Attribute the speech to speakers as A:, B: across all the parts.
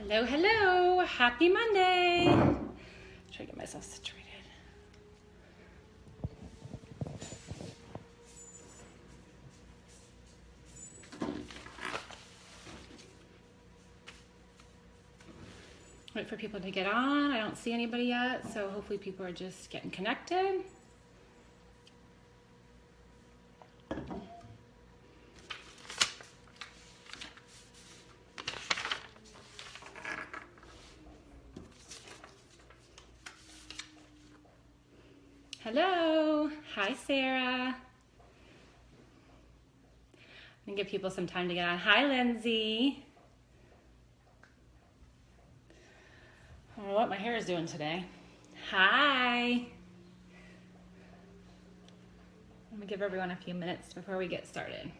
A: Hello, hello. Happy Monday. Try to get myself situated. Wait for people to get on. I don't see anybody yet, so hopefully people are just getting connected. Hello. Hi, Sarah. I'm gonna give people some time to get on. Hi, Lindsay. I don't know what my hair is doing today. Hi. I'm gonna give everyone a few minutes before we get started.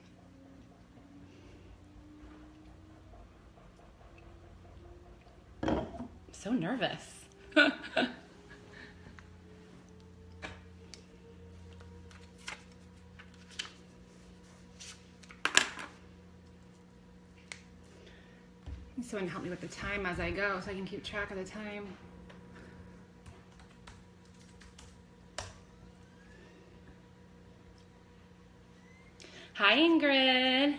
A: I'm so nervous. Someone help me with the time as I go so I can keep track of the time. Hi, Ingrid.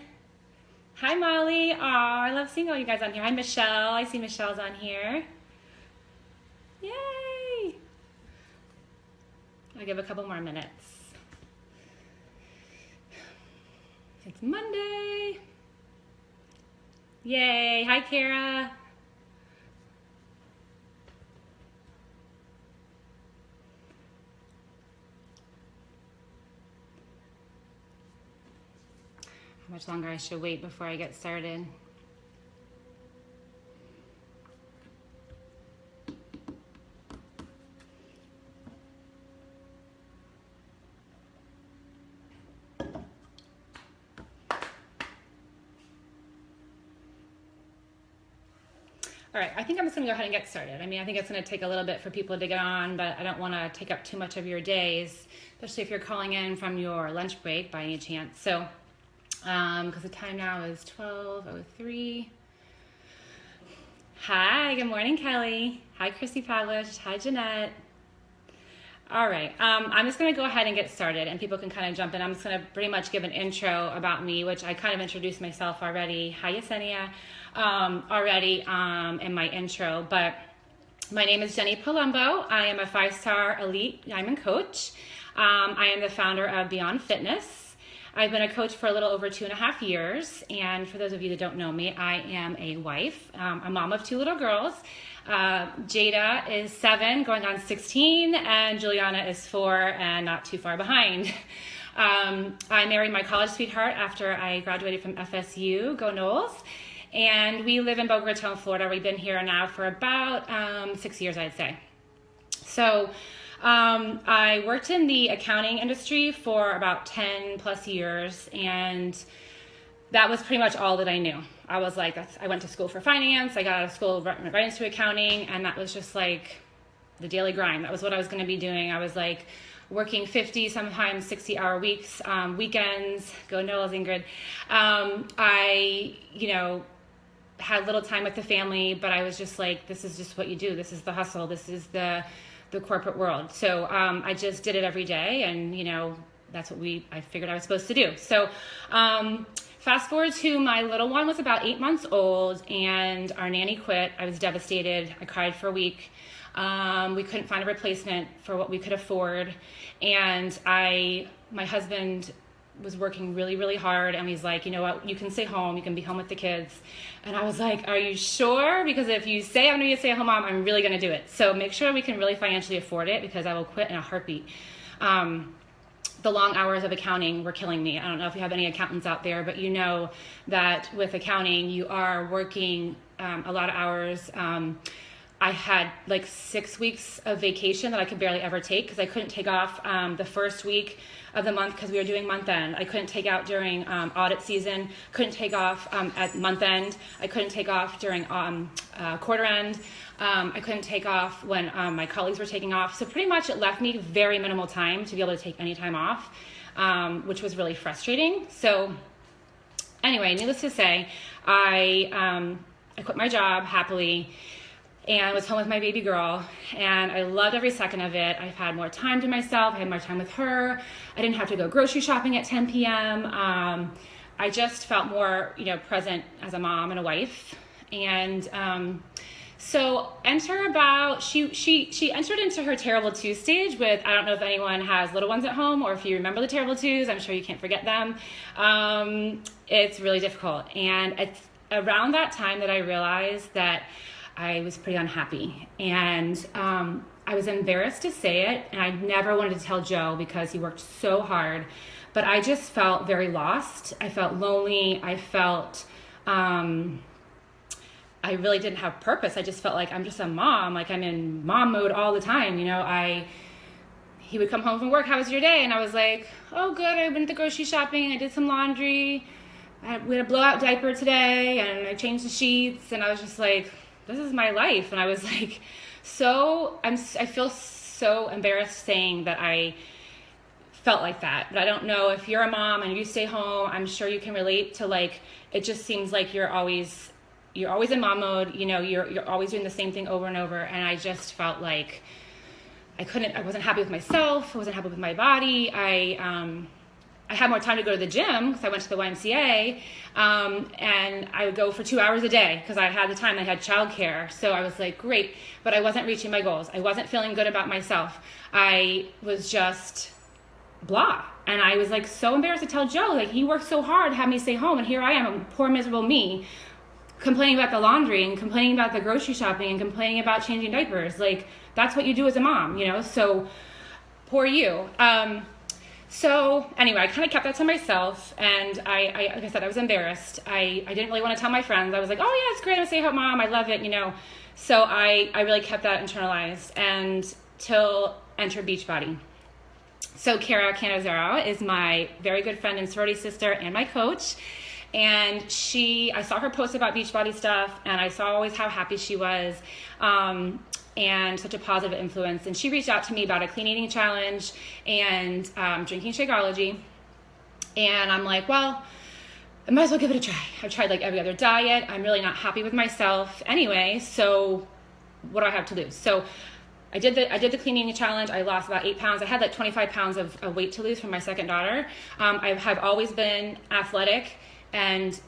A: Hi, Molly. Oh, I love seeing all you guys on here. Hi, Michelle. I see Michelle's on here. Yay. I'll give a couple more minutes. It's Monday. Yay. Hi, Kara. How much longer I should wait before I get started? All right, I think I'm just gonna go ahead and get started. I mean, I think it's gonna take a little bit for people to get on, but I don't wanna take up too much of your days, especially if you're calling in from your lunch break by any chance. So, because the time now is 12:03. Hi, good morning, Kelly. Hi, Chrissy Pavlich. Hi, Jeanette. All right, I'm just gonna go ahead and get started and people can kind of jump in. I'm just gonna pretty much give an intro about me, which I kind of introduced myself already. Hi, Yesenia. Already in my intro, but my name is Jenny Palumbo. I am a 5-star elite diamond coach. I am the founder of Beyond Fitness. I've been a coach for a little over 2.5 years, and for those of you that don't know me, I am a wife, a mom of 2 little girls. Jayda is 7, going on 16, and Juliana is 4 and not too far behind. I married my college sweetheart after I graduated from FSU, go Noles. And we live in Boca Raton, Florida. We've been here now for about 6 years, I'd say. So I worked in the accounting industry for about 10 plus years, and that was pretty much all that I knew. I was like, I went to school for finance. I got out of school right into accounting, and that was just like the daily grind. That was what I was going to be doing. I was like working 50, sometimes 60-hour weeks, weekends, go Noles, Ingrid. I, had little time with the family, but I was just like, this is just what you do. This is the hustle. This is the corporate world. So I just did it every day, and that's what I figured I was supposed to do. So fast forward to my little one was about 8 months old, and our nanny quit. I was devastated. I cried for a week. We couldn't find a replacement for what we could afford, and my husband was working really, really hard, and he's like, you know what, you can stay home, you can be home with the kids. And I was like, are you sure? Because if you say I'm going to stay at home mom, I'm really going to do it. So make sure we can really financially afford it, because I will quit in a heartbeat. The long hours of accounting were killing me. I don't know if you have any accountants out there, but you know that with accounting, you are working a lot of hours. I had like 6 weeks of vacation that I could barely ever take, because I couldn't take off the first week of the month because we were doing month end. I couldn't take out during audit season, couldn't take off at month end. I couldn't take off during quarter end. I couldn't take off when my colleagues were taking off. So pretty much it left me very minimal time to be able to take any time off, which was really frustrating. So anyway, needless to say, I I quit my job happily and was home with my baby girl, and I loved every second of it. I've had more time to myself. I had more time with her. I didn't have to go grocery shopping at 10 p.m. I just felt more, present as a mom and a wife. And so she entered into her terrible two stage with, I don't know if anyone has little ones at home or if you remember the terrible twos. I'm sure you can't forget them. It's really difficult. And it's around that time that I realized that I was pretty unhappy, and I was embarrassed to say it, and I never wanted to tell Joe because he worked so hard, but I just felt very lost. I felt lonely. I felt I really didn't have purpose. I just felt like I'm just a mom, like I'm in mom mode all the time. He would come home from work, how was your day? And I was like, oh, good, I went to grocery shopping, I did some laundry, we had a blowout diaper today, and I changed the sheets, and I was just like, this is my life. And I was like, I feel so embarrassed saying that I felt like that. But I don't know if you're a mom and you stay home, I'm sure you can relate to, like, it just seems like you're always in mom mode, you're always doing the same thing over and over. And I just felt like I wasn't happy with myself. I wasn't happy with my body. I had more time to go to the gym because I went to the YMCA, and I would go for 2 hours a day because I had the time. I had childcare, so I was like, great, but I wasn't reaching my goals. I wasn't feeling good about myself. I was just blah, and I was like so embarrassed to tell Joe. Like, he worked so hard to have me stay home, and here I am, a poor miserable me, complaining about the laundry and complaining about the grocery shopping and complaining about changing diapers. Like, that's what you do as a mom, so poor you. So anyway, I kind of kept that to myself, and I like I said, I was embarrassed. I didn't really want to tell my friends. I was like, oh yeah, it's great, I'm a stay-at-home mom, I love it, So I really kept that internalized, and till enter Beachbody. So Land Cannizzaro is my very good friend and sorority sister and my coach. And I saw her post about Beachbody stuff, and I saw always how happy she was, and such a positive influence. And she reached out to me about a clean eating challenge and drinking Shakeology. And I'm like, well, I might as well give it a try. I've tried like every other diet. I'm really not happy with myself anyway, so what do I have to lose? So I did the clean eating challenge. I lost about 8 pounds. I had like 25 pounds of weight to lose from my second daughter. I have always been athletic and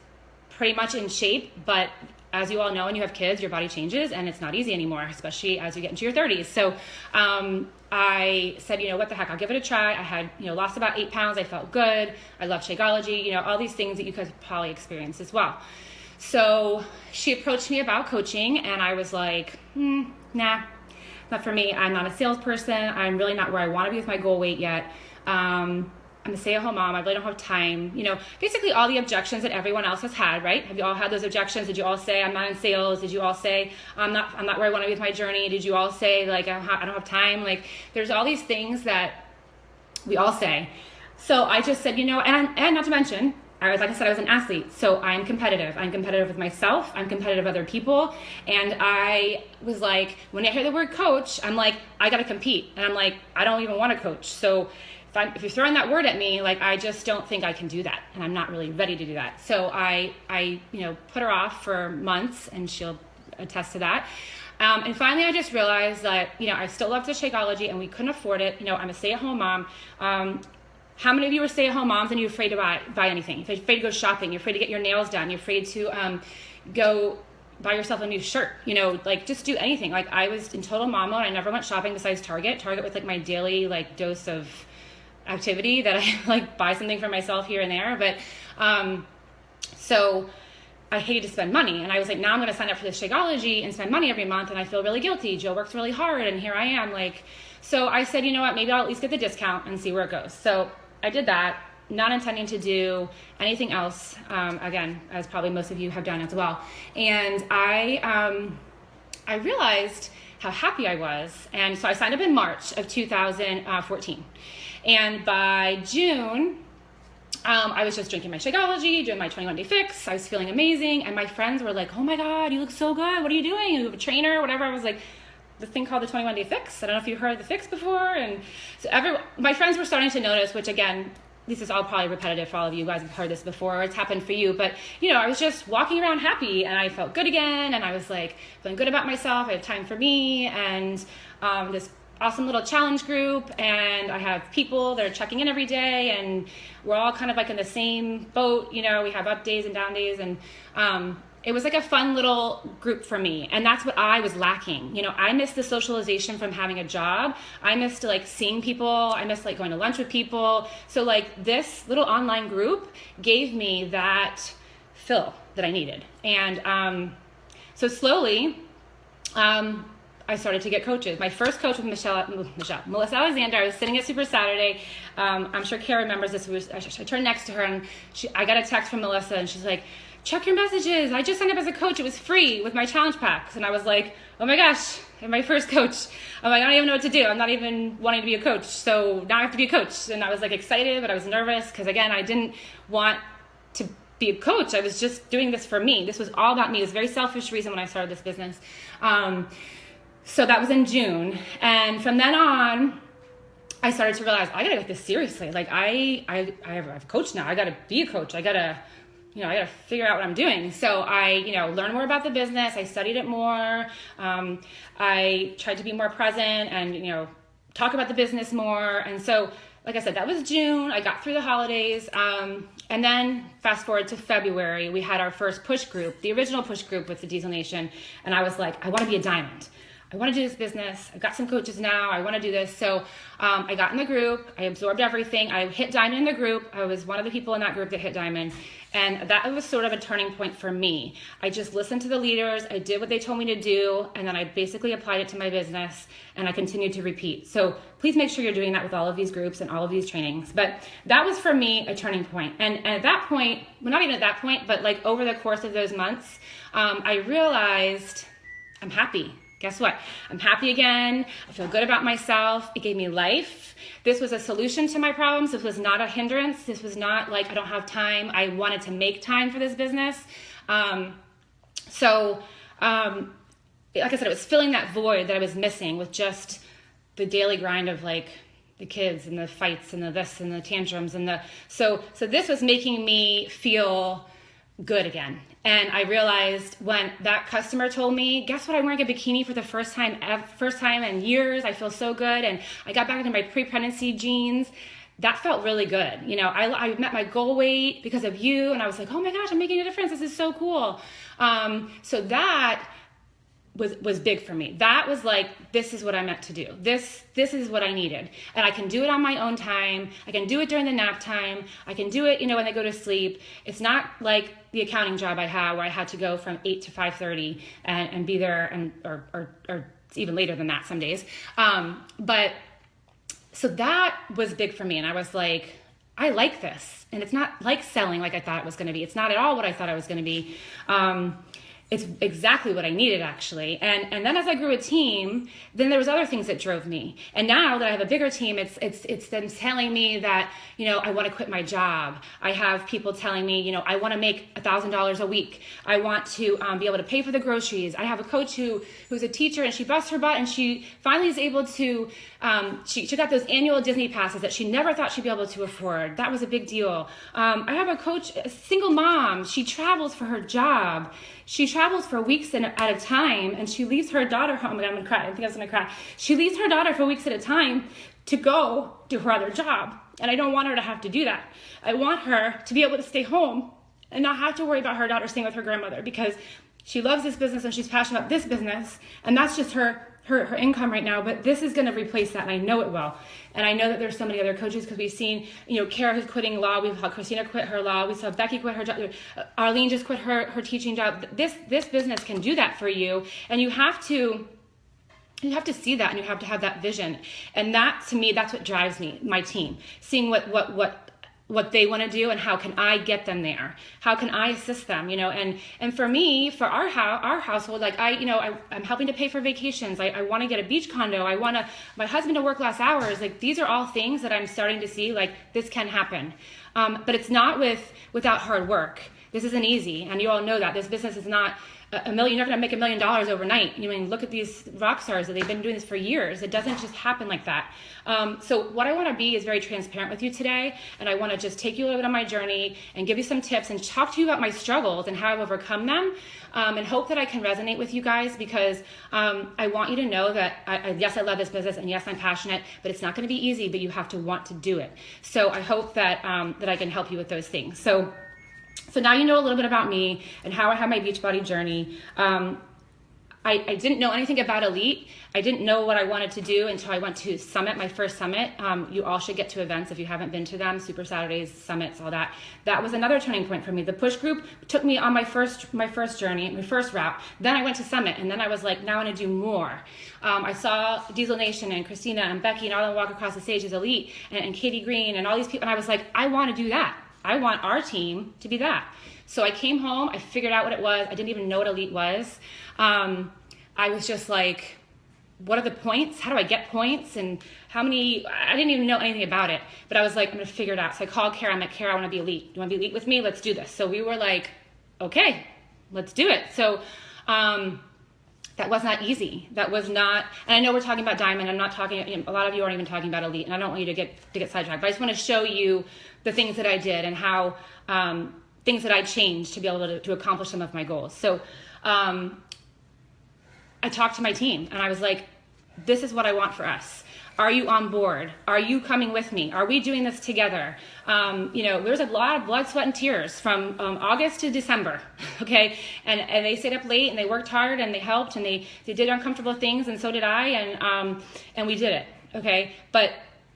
A: pretty much in shape, but as you all know, when you have kids, your body changes, and it's not easy anymore, especially as you get into your 30s. So I said, what the heck, I'll give it a try. I had, lost about 8 pounds. I felt good. I love Shakeology, all these things that you could probably experience as well. So she approached me about coaching, and I was like, nah, not for me. I'm not a salesperson. I'm really not where I want to be with my goal weight yet. I'm a stay-at-home mom. I really don't have time. Basically all the objections that everyone else has had, right? Have you all had those objections? Did you all say, I'm not in sales? Did you all say, I'm not where I want to be with my journey? Did you all say, like, I don't have time? Like, there's all these things that we all say. So I just said, and not to mention, like I said, I was an athlete, so I'm competitive. I'm competitive with myself. I'm competitive with other people. And I was like, when I hear the word coach, I'm like, I got to compete. And I'm like, I don't even want to coach. So if you're throwing that word at me, like, I just don't think I can do that, and I'm not really ready to do that. So I put her off for months, and she'll attest to that. And finally, I just realized that, I still love the Shakeology, and we couldn't afford it. I'm a stay-at-home mom. How many of you are stay-at-home moms and you're afraid to buy anything? You're afraid to go shopping. You're afraid to get your nails done. You're afraid to go buy yourself a new shirt. Like, just do anything. Like, I was in total mom mode. I never went shopping besides Target. Target was like my daily dose of activity that I buy something for myself here and there. But so I hated to spend money, and I was like, now I'm going to sign up for this Shakeology and spend money every month, and I feel really guilty. Joe works really hard, and here I am. So I said, you know what, maybe I'll at least get the discount and see where it goes. So I did that, not intending to do anything else, again, as probably most of you have done as well. And I realized how happy I was, and so I signed up in March of 2014. And by June, I was just drinking my Shakeology, doing my 21-day fix. I was feeling amazing. And my friends were like, oh my God, you look so good. What are you doing? You have a trainer, whatever. I was like, the thing called the 21-day fix. I don't know if you heard the fix before. And so my friends were starting to notice, which again, this is all probably repetitive for all of you guys have heard this before, or it's happened for you, but I was just walking around happy, and I felt good again, and I was like feeling good about myself. I had time for me, and this awesome little challenge group, and I have people that are checking in every day, and we're all kind of like in the same boat. We have up days and down days, and it was like a fun little group for me, and that's what I was lacking. I missed the socialization from having a job. I missed like seeing people. I missed like going to lunch with people. So like this little online group gave me that fill that I needed. And so slowly, I started to get coaches. My first coach was Melissa Alexander. I was sitting at Super Saturday. I'm sure Kara remembers this. I turned next to her, and I got a text from Melissa, and she's like, check your messages. I just signed up as a coach. It was free with my challenge packs. And I was like, oh my gosh, I'm my first coach. I'm like, I don't even know what to do. I'm not even wanting to be a coach. So now I have to be a coach. And I was like excited, but I was nervous because again, I didn't want to be a coach. I was just doing this for me. This was all about me. It was a very selfish reason when I started this business. So that was in June. And from then on, I started to realize I gotta take this seriously. Like I have a coach now. I gotta be a coach. I gotta figure out what I'm doing. So I, learned more about the business. I studied it more. I tried to be more present and, talk about the business more. And so, like I said, that was June. I got through the holidays. And then fast forward to February, we had our first push group, the original push group with the Diesel Nation. And I was like, I want to be a diamond. I want to do this business. I've got some coaches now. I want to do this. So I got in the group. I absorbed everything. I hit diamond in the group. I was one of the people in that group that hit diamond. And that was sort of a turning point for me. I just listened to the leaders. I did what they told me to do. And then I basically applied it to my business. And I continued to repeat. So please make sure you're doing that with all of these groups and all of these trainings. But that was for me a turning point. And at that point, well, not even at that point, but like over the course of those months, I realized I'm happy. Guess what? I'm happy again. I feel good about myself. It gave me life. This was a solution to my problems. This was not a hindrance. This was not like I don't have time. I wanted to make time for this business. Like I said, it was filling that void that I was missing with just the daily grind of like the kids and the fights and the this and the tantrums and so this was making me feel good again. And I realized when that customer told me, guess what, I'm wearing a bikini for the first time in years. I feel so good. And I got back into my pre-pregnancy jeans. That felt really good. I met my goal weight because of you. And I was like, oh my gosh, I'm making a difference. This is so cool. So that was big for me. That was like, this is what I meant to do. This is what I needed. And I can do it on my own time. I can do it during the nap time. I can do it, when they go to sleep. It's not like the accounting job I had where I had to go from 8 to 5:30 and be there or even later than that some days. But so that was big for me. And I was like, I like this. And it's not like selling like I thought it was going to be. It's not at all what I thought it was going to be. It's exactly what I needed, actually. And then as I grew a team, then there was other things that drove me. And now that I have a bigger team, it's them telling me that, I want to quit my job. I have people telling me, I want to make $1,000 a week. I want to be able to pay for the groceries. I have a coach who's a teacher, and she busts her butt, and she finally is able to, she got those annual Disney passes that she never thought she'd be able to afford. That was a big deal. I have a coach, a single mom. She travels for her job. She travels for weeks at a time, and she leaves her daughter home. Oh my God, I'm gonna cry. I think I was gonna cry. She leaves her daughter for weeks at a time to go do her other job. And I don't want her to have to do that. I want her to be able to stay home and not have to worry about her daughter staying with her grandmother, because she loves this business and she's passionate about this business. And that's just her income right now, but this is going to replace that, and I know it will. And I know that there's so many other coaches, because we've seen, Kara who's quitting law, we've had Christina quit her law, we saw Becky quit her job, Arlene just quit her teaching job. This business can do that for you, and you have to see that, and you have to have that vision. And that, to me, that's what drives me, my team, seeing what they want to do and how can I get them there? How can I assist them? And for me, for our household, like I'm helping to pay for vacations. I want to get a beach condo. I want my husband to work less hours. Like, these are all things that I'm starting to see, like, this can happen. But it's not without hard work. This isn't easy. And you all know that this business is not a million, you're not going to make $1 million overnight. You mean, look at these rock stars that they've been doing this for years. It doesn't just happen like that. So what I want to be is very transparent with you today. And I want to just take you a little bit on my journey and give you some tips and talk to you about my struggles and how I've overcome them. And hope that I can resonate with you guys, because I want you to know that yes, I love this business, and yes, I'm passionate, but it's not going to be easy, but you have to want to do it. So I hope that that I can help you with those things. So now you know a little bit about me and how I had my Beachbody journey. I didn't know anything about Elite. I didn't know what I wanted to do until I went to Summit, my first Summit. You all should get to events if you haven't been to them, Super Saturdays, Summits, all that. That was another turning point for me. The push group took me on my first journey, my first route. Then I went to Summit, and then I was like, now I want to do more. I saw Diesel Nation and Christina and Becky and all them walk across the stage as Elite, and Katie Green and all these people, and I was like, I want to do that. I want our team to be that. So I came home, I figured out what it was. I didn't even know what Elite was. I was just like, what are the points? How do I get points? And how many? I didn't even know anything about it, but I was like, I'm gonna figure it out. So I called Kara. I'm like, Kara, I wanna be Elite. Do you wanna be Elite with me? Let's do this. So we were like, okay, let's do it. So that was not easy. That was not, and I know we're talking about Diamond. I'm not talking, a lot of you aren't even talking about Elite, and I don't want you to get sidetracked, but I just wanna show you the things that I did and how, things that I changed to be able to accomplish some of my goals. So I talked to my team and I was like, this is what I want for us. Are you on board? Are you coming with me? Are we doing this together? There's a lot of blood, sweat, and tears from August to December, okay? And they stayed up late and they worked hard and they helped and they did uncomfortable things, and so did I, and we did it, okay? But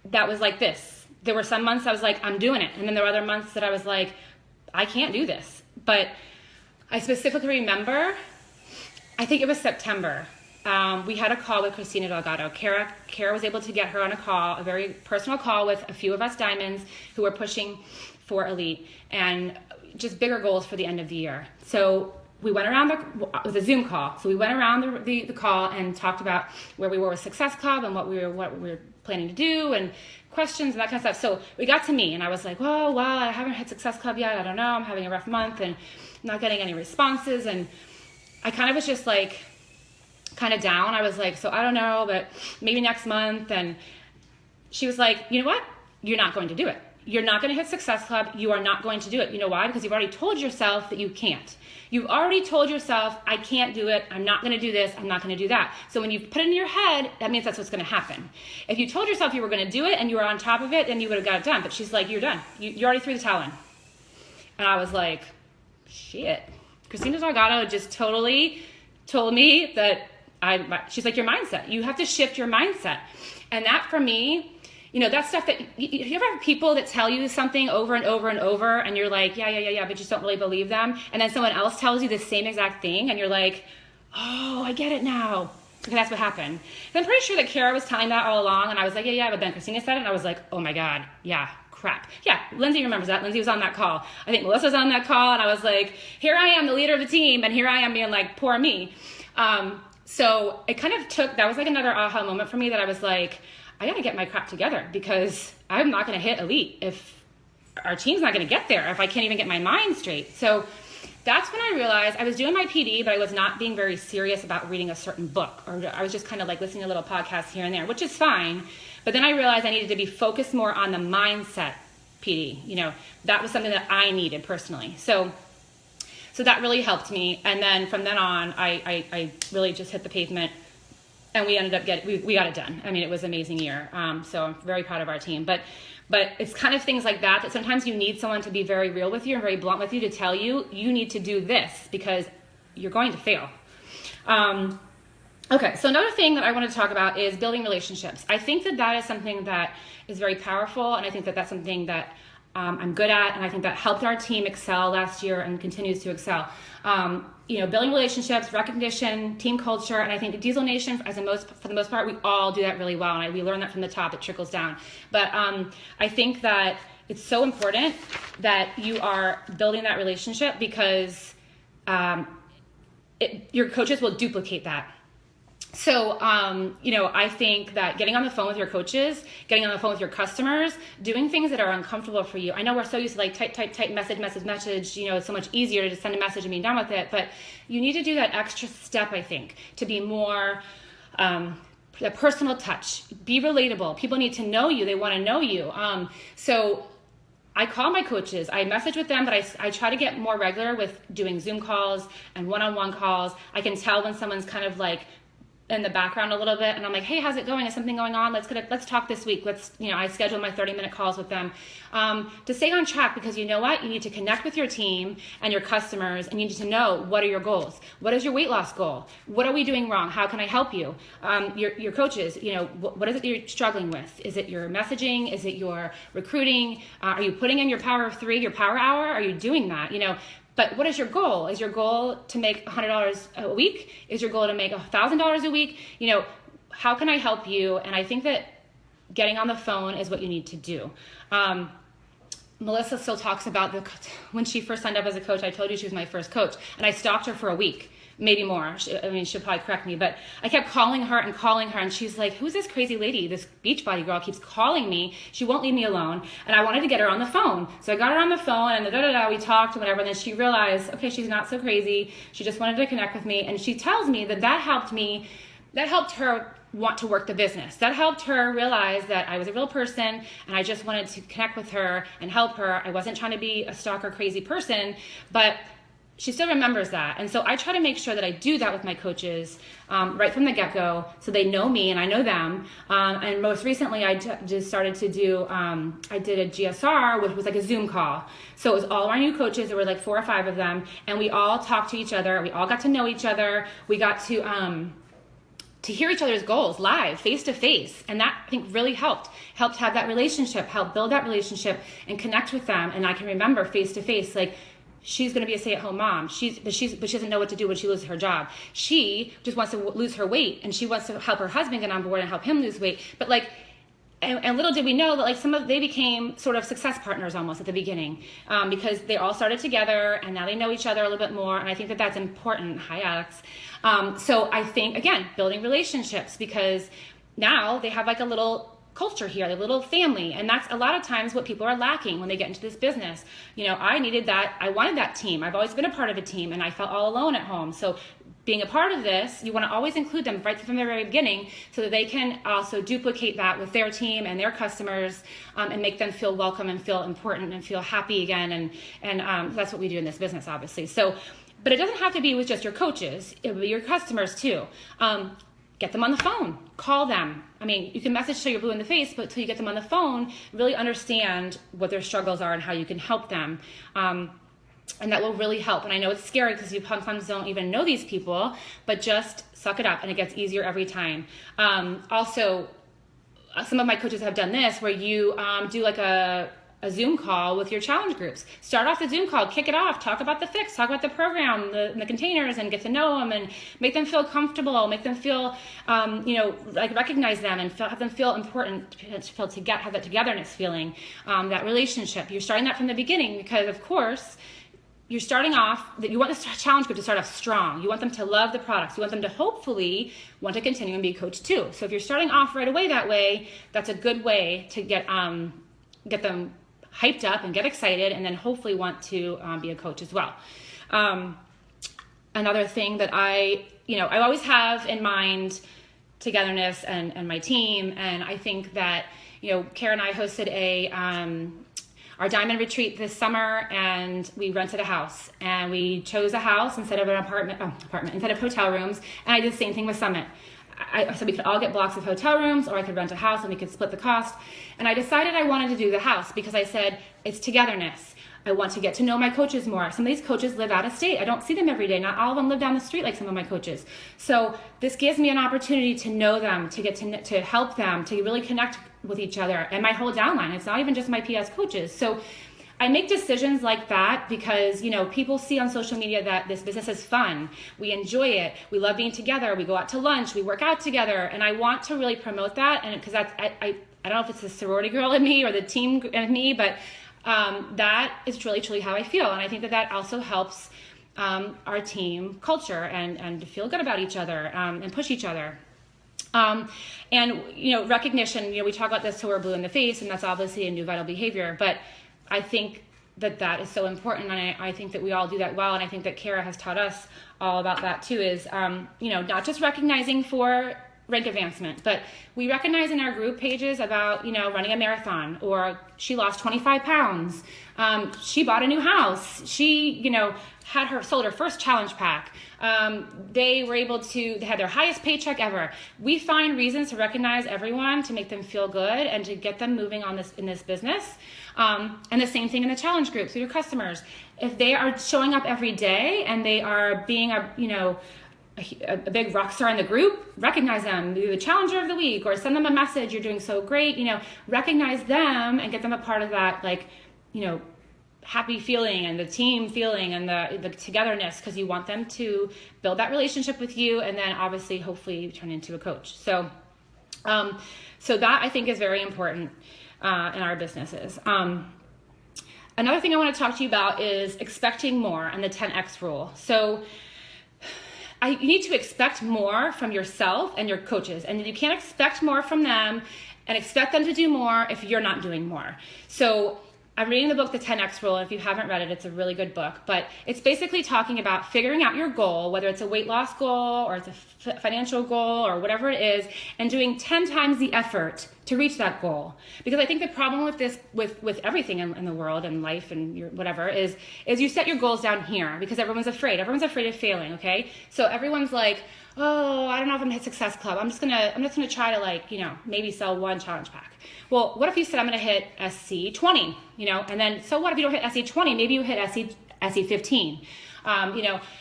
A: that was like this. There were some months I was like, I'm doing it. And then there were other months that I was like, I can't do this. But I specifically remember, I think it was September. We had a call with Christina Delgado. Kara was able to get her on a call, a very personal call with a few of us diamonds who were pushing for Elite and just bigger goals for the end of the year. So we went around, it was a Zoom call. So we went around the call and talked about where we were with Success Club and what we were planning to do and questions and that kind of stuff. So we got to me and I was like, well, I haven't had Success Club yet. I don't know. I'm having a rough month and not getting any responses. And I kind of was just like, kind of down. I was like, so I don't know, but maybe next month. And she was like, you know what? You're not going to do it. You're not going to hit Success Club. You are not going to do it. You know why? Because you've already told yourself that you can't. You've already told yourself, I can't do it. I'm not going to do this. I'm not going to do that. So when you put it in your head, that means that's what's going to happen. If you told yourself you were going to do it and you were on top of it, then you would have got it done. But she's like, you're done. You already threw the towel in. And I was like, shit. Christina Delgado just totally told me that she's like, your mindset. You have to shift your mindset. And that for me, that stuff that you ever have people that tell you something over and over and over and you're like, yeah, but you just don't really believe them. And then someone else tells you the same exact thing and you're like, oh, I get it now. Okay, that's what happened. And I'm pretty sure that Kara was telling that all along and I was like, yeah, but then Christina said it and I was like, oh my God, yeah, crap. Yeah, Lindsay remembers that. Lindsay was on that call. I think Melissa was on that call and I was like, here I am, the leader of the team, and here I am being like, poor me. So it kind of that was like another aha moment for me that I was like, I got to get my crap together because I'm not going to hit Elite if our team's not going to get there, if I can't even get my mind straight. So that's when I realized I was doing my PD, but I was not being very serious about reading a certain book, or I was just kind of like listening to little podcasts here and there, which is fine. But then I realized I needed to be focused more on the mindset PD. That was something that I needed personally. So that really helped me. And then from then on, I really just hit the pavement and we ended up we got it done. I mean, it was an amazing year. So I'm very proud of our team. But it's kind of things like that sometimes you need someone to be very real with you and very blunt with you to tell you, you need to do this because you're going to fail. Okay, so another thing that I want to talk about is building relationships. I think that is something that is very powerful, and I think that that's something that I'm good at, and I think that helped our team excel last year and continues to excel. Building relationships, recognition, team culture, and I think Diesel Nation, for the most part, we all do that really well, and we learn that from the top, it trickles down. But I think that it's so important that you are building that relationship because your coaches will duplicate that. So, I think that getting on the phone with your coaches, getting on the phone with your customers, doing things that are uncomfortable for you. I know we're so used to like type, message. It's so much easier to just send a message and be done with it. But you need to do that extra step, I think, to be more a personal touch. Be relatable. People need to know you. They want to know you. So I call my coaches, I message with them, but I try to get more regular with doing Zoom calls and one-on-one calls. I can tell when someone's kind of like in the background a little bit, and I'm like, hey, how's it going? Is something going on? Let's talk this week. I schedule my 30-minute calls with them to stay on track, because you know what? You need to connect with your team and your customers, and you need to know, what are your goals? What is your weight loss goal? What are we doing wrong? How can I help you? Your coaches, what is it that you're struggling with? Is it your messaging? Is it your recruiting? Are you putting in your power of 3, your power hour? Are you doing that? But what is your goal? Is your goal to make $100 a week? Is your goal to make $1,000 a week? How can I help you? And I think that getting on the phone is what you need to do. Melissa still talks about when she first signed up as a coach. I told you she was my first coach, and I stalked her for a week, maybe more. She'll probably correct me, but I kept calling her, and she's like, who's this crazy lady? This Beachbody girl keeps calling me. She won't leave me alone. And I wanted to get her on the phone. So I got her on the phone, and we talked and whatever. And then she realized, okay, she's not so crazy. She just wanted to connect with me. And she tells me that helped her want to work the business. That helped her realize that I was a real person, and I just wanted to connect with her and help her. I wasn't trying to be a stalker, crazy person, but she still remembers that. And so I try to make sure that I do that with my coaches right from the get-go, so they know me and I know them. And most recently I just started to do, I did a GSR, which was like a Zoom call. So it was all our new coaches. There were like 4 or 5 of them, and we all talked to each other. We all got to know each other. We got to hear each other's goals live, face to face. And that, I think, really helped have that relationship, help build that relationship and connect with them. And I can remember face to face, like, she's going to be a stay-at-home mom. But she doesn't know what to do when she loses her job. She just wants to lose her weight, and she wants to help her husband get on board and help him lose weight. But and little did we know that they became sort of success partners almost at the beginning, because they all started together, and now they know each other a little bit more. And I think that that's important. Hi, Alex. So I think, again, building relationships, because now they have like a little culture here, a little family. And that's a lot of times what people are lacking when they get into this business. I needed that. I wanted that team. I've always been a part of a team, and I felt all alone at home. So being a part of this, you want to always include them right from the very beginning, so that they can also duplicate that with their team and their customers, and make them feel welcome and feel important and feel happy again. And that's what we do in this business, obviously. So, but it doesn't have to be with just your coaches. It will be your customers too. Get them on the phone, call them. You can message till you're blue in the face, but until you get them on the phone, really understand what their struggles are and how you can help them. And that will really help. And I know it's scary because you sometimes don't even know these people, but just suck it up, and it gets easier every time. Also, some of my coaches have done this, where you do like a Zoom call with your challenge groups. Start off the Zoom call, kick it off, talk about the fix, talk about the program, the containers, and get to know them, and make them feel comfortable, make them feel, recognize them, and have them feel important, have that togetherness feeling, that relationship. You're starting that from the beginning, because of course, you're starting off, you want the challenge group to start off strong. You want them to love the products. You want them to hopefully want to continue and be a coach too. So if you're starting off right away that way, that's a good way to get them hyped up and get excited, and then hopefully want to be a coach as well. Another thing that I always have in mind, togetherness and my team. And I think that, Kara and I hosted our diamond retreat this summer, and we rented a house, and we chose a house instead of an apartment instead of hotel rooms. And I did the same thing with Summit. I said we could all get blocks of hotel rooms, or I could rent a house and we could split the cost. And I decided I wanted to do the house, because I said it's togetherness. I want to get to know my coaches more. Some of these coaches live out of state. I don't see them every day. Not all of them live down the street like some of my coaches. So this gives me an opportunity to know them, to get to help them, to really connect with each other, and my whole downline. It's not even just my PS coaches. So I make decisions like that because, people see on social media that this business is fun. We enjoy it. We love being together. We go out to lunch. We work out together. And I want to really promote that. And because I don't know if it's the sorority girl in me or the team in me, but that is truly, truly how I feel. And I think that also helps our team culture and to feel good about each other and push each other. And, recognition, we talk about this till we're blue in the face, and that's obviously a new vital behavior, but I think that is so important, and I think that we all do that well, and I think that Kara has taught us all about that too, is, not just recognizing for rank advancement, but we recognize in our group pages about, running a marathon, or she lost 25 pounds, she bought a new house, she, sold her first challenge pack, they had their highest paycheck ever. We find reasons to recognize everyone, to make them feel good and to get them moving on in this business. And the same thing in the challenge groups with your customers. If they are showing up every day and they are being a big rock star in the group, recognize them, be the challenger of the week, or send them a message, you're doing so great, recognize them and get them a part of that, happy feeling and the team feeling and the togetherness, because you want them to build that relationship with you and then obviously hopefully turn into a coach. So that I think is very important in our businesses. Another thing I want to talk to you about is expecting more and the 10X rule. So you need to expect more from yourself and your coaches, and you can't expect more from them and expect them to do more if you're not doing more. So I'm reading the book, The 10X Rule, and if you haven't read it, it's a really good book, but it's basically talking about figuring out your goal, whether it's a weight loss goal or it's a financial goal or whatever it is, and doing 10 times the effort to reach that goal. Because I think the problem with this, with everything in the world and life and your whatever, is you set your goals down here because everyone's afraid. Everyone's afraid of failing, okay? So everyone's like, oh, I don't know if I'm gonna hit Success Club. I'm just gonna try to maybe sell one challenge pack. Well, what if you said I'm gonna hit SC20, and then so what if you don't hit SC20? Maybe you hit SC15.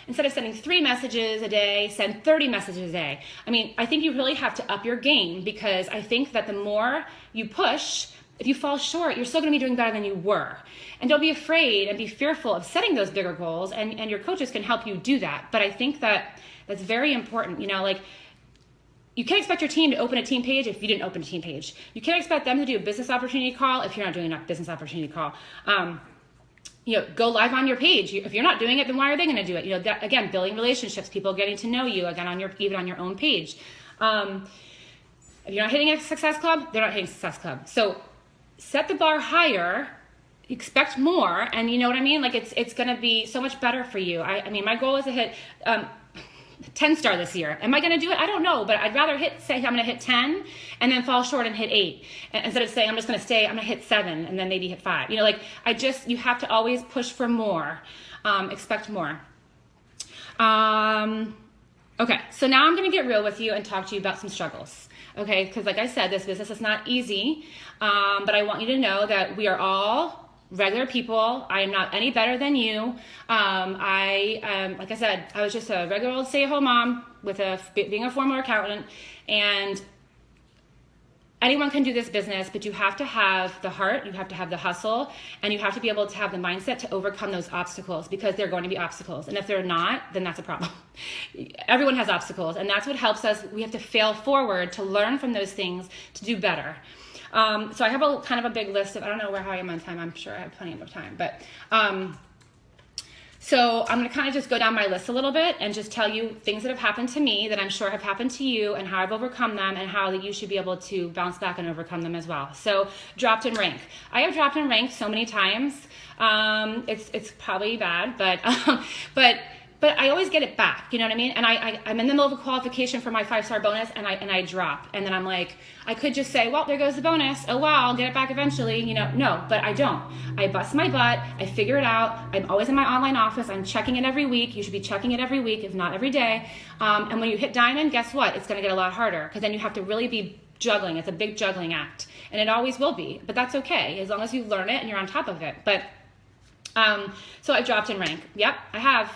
A: Instead of sending 3 messages a day, send 30 messages a day. I think you really have to up your game, because I think that the more you push, if you fall short, you're still going to be doing better than you were. And don't be afraid and be fearful of setting those bigger goals, and your coaches can help you do that. But I think that that's very important. You can't expect your team to open a team page if you didn't open a team page. You can't expect them to do a business opportunity call if you're not doing a business opportunity call. Go live on your page. If you're not doing it, then why are they going to do it? Again, building relationships, people getting to know you, again, even on your own page. If you're not hitting a Success Club, they're not hitting Success Club. So set the bar higher, expect more, and you know what I mean? It's going to be so much better for you. My goal is to hit 10 star this year. Am I going to do it? I don't know, but I'd rather say I'm going to hit 10 and then fall short and hit 8, instead of saying I'm going to hit 7 and then maybe hit 5. You have to always push for more, expect more. Okay, so now I'm going to get real with you and talk to you about some struggles. Okay, because like I said, this business is not easy, but I want you to know that we are all regular people. I am not any better than you. Like I said, I was just a regular old stay-at-home mom being a former accountant, and anyone can do this business, but you have to have the heart, you have to have the hustle, and you have to be able to have the mindset to overcome those obstacles, because they're going to be obstacles. And if they're not, then that's a problem. Everyone has obstacles, and that's what helps us. We have to fail forward to learn from those things to do better. So I have a kind of a big list of, I don't know how I am on time. I'm sure I have plenty of time, but, so I'm going to kind of just go down my list a little bit and just tell you things that have happened to me that I'm sure have happened to you, and how I've overcome them, and how that you should be able to bounce back and overcome them as well. So dropped in rank. I have dropped in rank so many times. It's probably bad, but I always get it back, you know what I mean? And I'm in the middle of a qualification for my 5-star bonus, and I drop. And then I'm like, I could just say, well, there goes the bonus. Oh, well, I'll get it back eventually. No, but I don't. I bust my butt. I figure it out. I'm always in my online office. I'm checking it every week. You should be checking it every week, if not every day. And when you hit diamond, guess what? It's going to get a lot harder, because then you have to really be juggling. It's a big juggling act. And it always will be. But that's okay, as long as you learn it and you're on top of it. But so I dropped in rank. Yep, I have.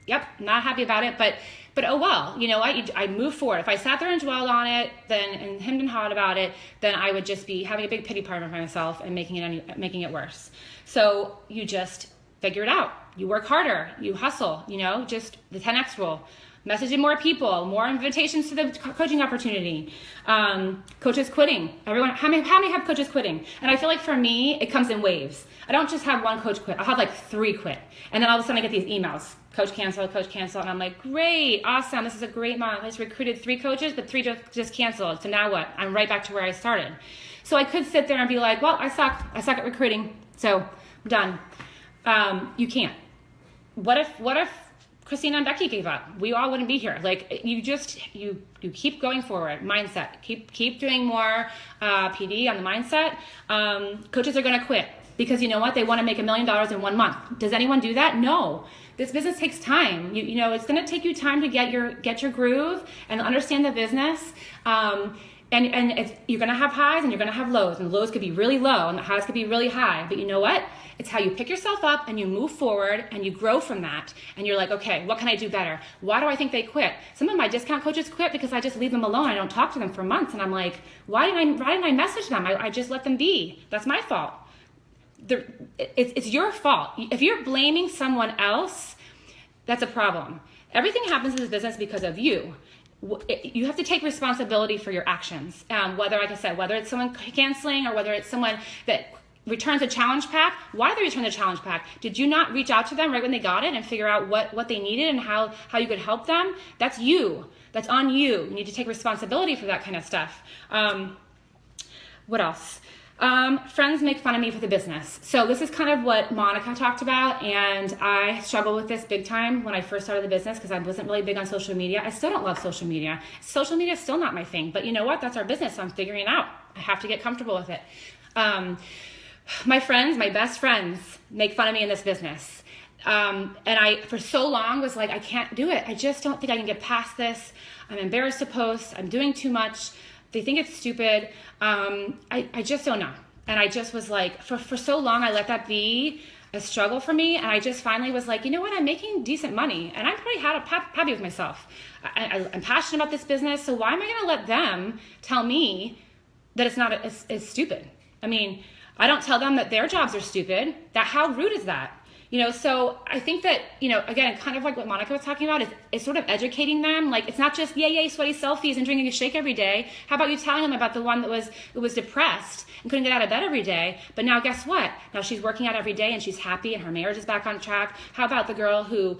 A: Yep, not happy about it, but oh well, I move forward. If I sat there and dwelled on it, and hemmed and hawed about it, then I would just be having a big pity party for myself and making it worse. So you just figure it out. You work harder. You hustle. Just the 10X rule. Messaging more people, more invitations to the coaching opportunity. Coaches quitting. Everyone, how many have coaches quitting? And I feel like for me, it comes in waves. I don't just have one coach quit. I'll have like 3 quit. And then all of a sudden I get these emails. Coach cancel. And I'm like, great, awesome. This is a great month. I just recruited 3 coaches, but 3 just canceled. So now what? I'm right back to where I started. So I could sit there and be like, well, I suck at recruiting. So I'm done. You can't. What if Christina and Becky gave up? We all wouldn't be here. Like you keep going forward. Mindset. Keep doing more PD on the mindset. Coaches are going to quit because you know what? They want to make $1 million in 1 month. Does anyone do that? No. This business takes time. You know, it's going to take you time to get your groove and understand the business. And you're going to have highs and you're going to have lows, and the lows could be really low and the highs could be really high. But you know what? It's how you pick yourself up and you move forward and you grow from that. And you're like, okay, what can I do better? Why do I think they quit? Some of my discount coaches quit because I just leave them alone. I don't talk to them for months. And I'm like, why didn't I message them? I just let them be. That's my fault. It's your fault. If you're blaming someone else, that's a problem. Everything happens in this business because of you. You have to take responsibility for your actions. Whether, like I said, whether it's someone canceling or whether it's someone that returns a challenge pack. Why did they return the challenge pack? Did you not reach out to them right when they got it and figure out what they needed and how you could help them? That's you. That's on you. You need to take responsibility for that kind of stuff. What else? Friends make fun of me for the business. So this is kind of what Monica talked about, and I struggled with this big time when I first started the business because I wasn't really big on social media. I still don't love social media. Social media is still not my thing, but you know what? That's our business, so I'm figuring it out. I have to get comfortable with it. My friends, my best friends, make fun of me in this business. And I, for so long, was like, I can't do it. I just don't think I can get past this. I'm embarrassed to post. I'm doing too much. They think it's stupid. I just don't know. And I just was like, for so long, I let that be a struggle for me. And I just finally was like, you know what? I'm making decent money and I'm pretty happy with myself. I'm passionate about this business. So why am I going to let them tell me that it's not, it's stupid? I mean, I don't tell them that their jobs are stupid. How rude is that? You know, so I think that, you know, again, kind of like what Monica was talking about is sort of educating them. Like, it's not just yay, sweaty selfies and drinking a shake every day. How about you telling them about the one that was depressed and couldn't get out of bed every day? But now guess what? Now she's working out every day and she's happy and her marriage is back on track. How about the girl who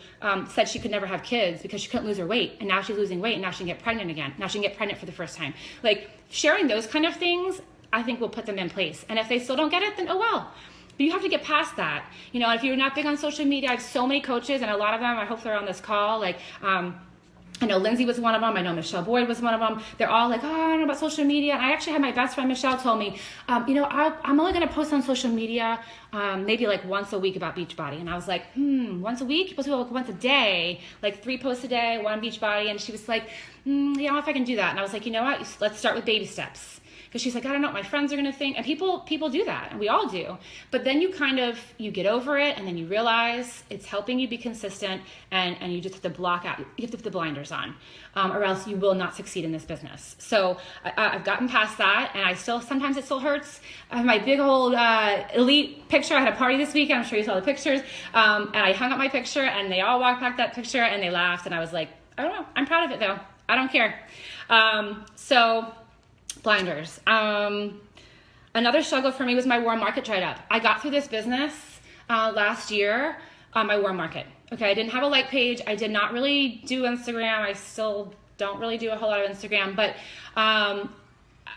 A: said she could never have kids because she couldn't lose her weight, and now she's losing weight and now she can get pregnant again. Now she can get pregnant for the first time. Like, sharing those kind of things, I think will put them in place. And if they still don't get it, then oh well. But you have to get past that. You know, if you're not big on social media, I have so many coaches, and a lot of them, I hope they're on this call. Like, I know Lindsay was one of them. I know Michelle Boyd was one of them. They're all like, oh, I don't know about social media. And I actually had my best friend, Michelle, told me, you know, I'm only going to post on social media maybe like once a week about Beachbody. And I was like, once a week? You're supposed to go like once a day, like 3 posts a day, 1 on Beachbody. And she was like, yeah, I don't know if I can do that. And I was like, you know what? Let's start with baby steps. Because she's like, I don't know what my friends are going to think. And people do that, and we all do. But then you get over it, and then you realize it's helping you be consistent, and you just have to block out. You have to put the blinders on, or else you will not succeed in this business. So I've gotten past that, and sometimes it still hurts. I have my big old elite picture. I had a party this weekend. I'm sure you saw the pictures. And I hung up my picture, and they all walked back that picture, and they laughed. And I was like, I don't know. I'm proud of it, though. I don't care. Blinders. Another struggle for me was my warm market dried up. I got through this business last year on my warm market. Okay, I didn't have a like page. I did not really do Instagram. I still don't really do a whole lot of Instagram, but I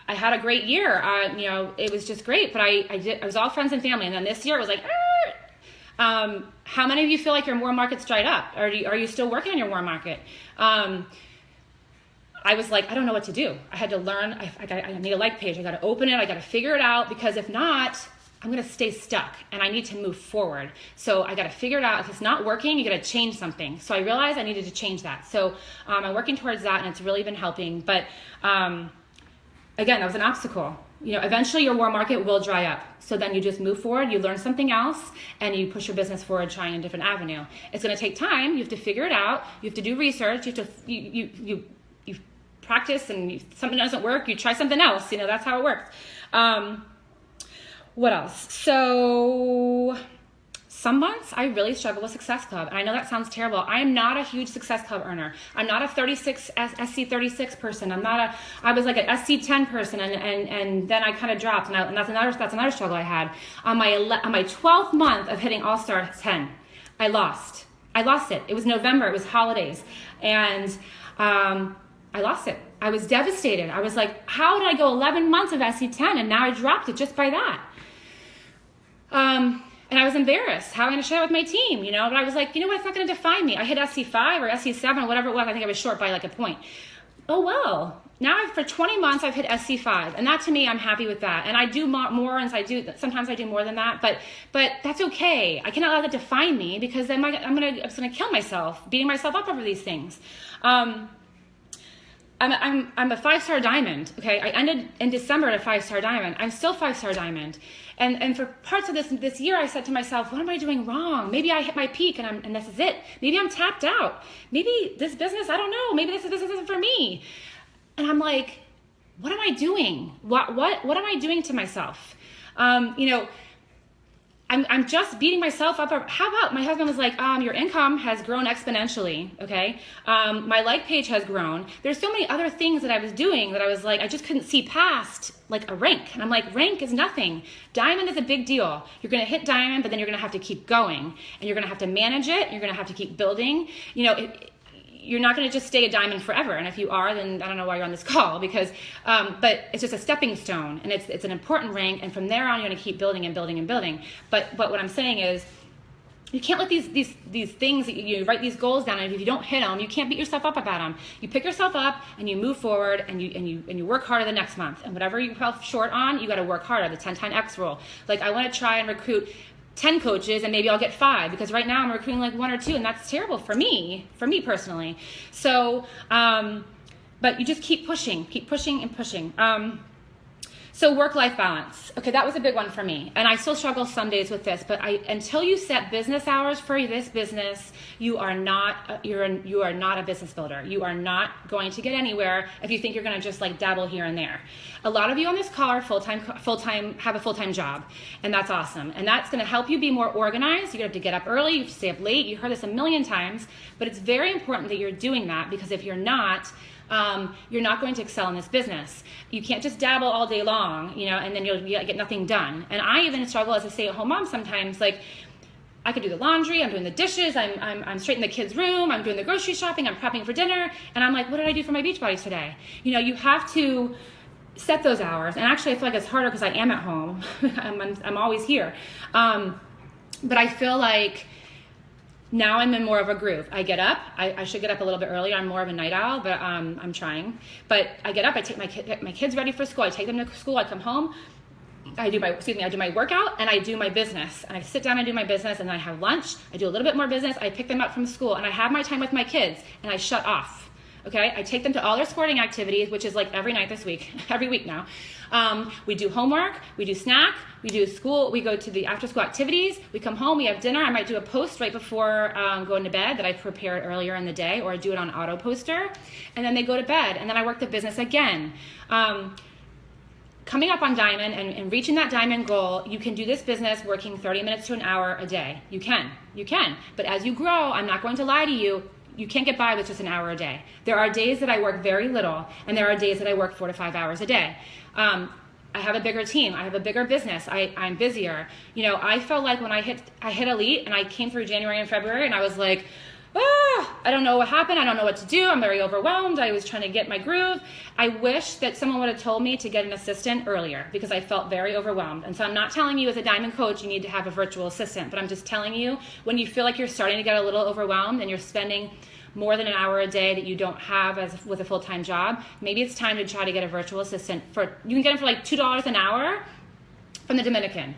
A: had a great year. You know, it was just great. But I was all friends and family, and then this year it was like, how many of you feel like your warm market's dried up? Are you still working on your warm market? I was like, I don't know what to do. I had to learn. I need a like page. I got to open it. I got to figure it out, because if not, I'm going to stay stuck and I need to move forward. So I got to figure it out. If it's not working, you got to change something. So I realized I needed to change that. So I'm working towards that, and it's really been helping. But again, that was an obstacle. You know, eventually your warm market will dry up. So then you just move forward, you learn something else, and you push your business forward, trying a different avenue. It's going to take time. You have to figure it out. You have to do research. You have to, you practice, and if something doesn't work, you try something else. You know, that's how it works. What else? So some months I really struggle with Success Club. And I know that sounds terrible. I am not a huge Success Club earner. I'm not a SC36 person. I was like an SC10 person, and then I kind of dropped, and that's another struggle I had. On my 12th month of hitting All-Star 10, I lost it. It was November, it was holidays, and I lost it. I was devastated. I was like, how did I go 11 months of SC10 and now I dropped it just by that? And I was embarrassed. How am I going to share it with my team? But I was like, you know what? It's not going to define me. I hit SC5 or SC7, whatever it was. I think I was short by like a point. Oh, well, now for 20 months, I've hit SC5. And that, to me, I'm happy with that. And I do more, and sometimes I do more than that, but that's okay. I cannot let that define me, because then I'm going to kill myself, beating myself up over these things. I'm a 5-star diamond. Okay. I ended in December at a 5-star diamond. I'm still 5-star diamond. And for parts of this year, I said to myself, what am I doing wrong? Maybe I hit my peak and this is it. Maybe I'm tapped out. Maybe this business, I don't know. Maybe this business isn't for me. And I'm like, what am I doing? What am I doing to myself? I'm just beating myself up. How about, my husband was like, your income has grown exponentially, okay? My like page has grown. There's so many other things that I was doing that I was like, I just couldn't see past like a rank. And I'm like, rank is nothing. Diamond is a big deal. You're gonna hit diamond, but then you're gonna have to keep going. And you're gonna have to manage it. You're gonna have to keep building. You're not going to just stay a diamond forever. And if you are, then I don't know why you're on this call, because, but it's just a stepping stone, and it's an important rank. And from there on, you're going to keep building and building and building. But what I'm saying is, you can't let these things, you write these goals down, and if you don't hit them, you can't beat yourself up about them. You pick yourself up and you move forward, and you work harder the next month. And whatever you fell short on, you got to work harder. The 10x Rule. Like, I want to try and recruit 10 coaches, and maybe I'll get 5, because right now I'm recruiting like 1 or 2, and that's terrible for me personally. So, but you just keep pushing and pushing. So work-life balance. Okay, that was a big one for me. And I still struggle some days with this, but until you set business hours for this business, you are not a business builder. You are not going to get anywhere if you think you're going to just like dabble here and there. A lot of you on this call are have a full-time job, and that's awesome. And that's going to help you be more organized. You have to get up early, you have to stay up late. You heard this a million times, but it's very important that you're doing that, because if you're not going to excel in this business. You can't just dabble all day long, and then you'll get nothing done. And I even struggle as a stay-at-home mom sometimes. Like, I could do the laundry, I'm doing the dishes, I'm straightening the kids' room, I'm doing the grocery shopping, I'm prepping for dinner, and I'm like, what did I do for my Beachbody today? You have to set those hours. And actually, I feel like it's harder because I am at home. I'm always here. But I feel like now I'm in more of a groove. I get up. I should get up a little bit earlier. I'm more of a night owl, but I'm trying. But I get up. I take my kids ready for school. I take them to school. I come home. I do my workout, and I do my business. And I sit down and do my business, and then I have lunch. I do a little bit more business. I pick them up from school, and I have my time with my kids, and I shut off. Okay, I take them to all their sporting activities, which is like every night this week, every week now. We do homework, we do snack, we do school, we go to the after school activities, we come home, we have dinner. I might do a post right before going to bed that I prepared earlier in the day, or do it on auto poster, and then they go to bed, and then I work the business again. Coming up on diamond and reaching that diamond goal, you can do this business working 30 minutes to an hour a day. You can. But as you grow, I'm not going to lie to you, you can't get by with just an hour a day. There are days that I work very little, and there are days that I work 4 to 5 hours a day. I have a bigger team. I have a bigger business. I'm busier. I felt like when I hit elite, and I came through January and February, and I was like, I don't know what happened. I don't know what to do. I'm very overwhelmed. I was trying to get my groove. I wish that someone would have told me to get an assistant earlier, because I felt very overwhelmed. And so I'm not telling you as a diamond coach you need to have a virtual assistant, but I'm just telling you, when you feel like you're starting to get a little overwhelmed and you're spending more than an hour a day that you don't have with a full-time job, maybe it's time to try to get a virtual assistant. You can get them for like $2 an hour from the Dominican.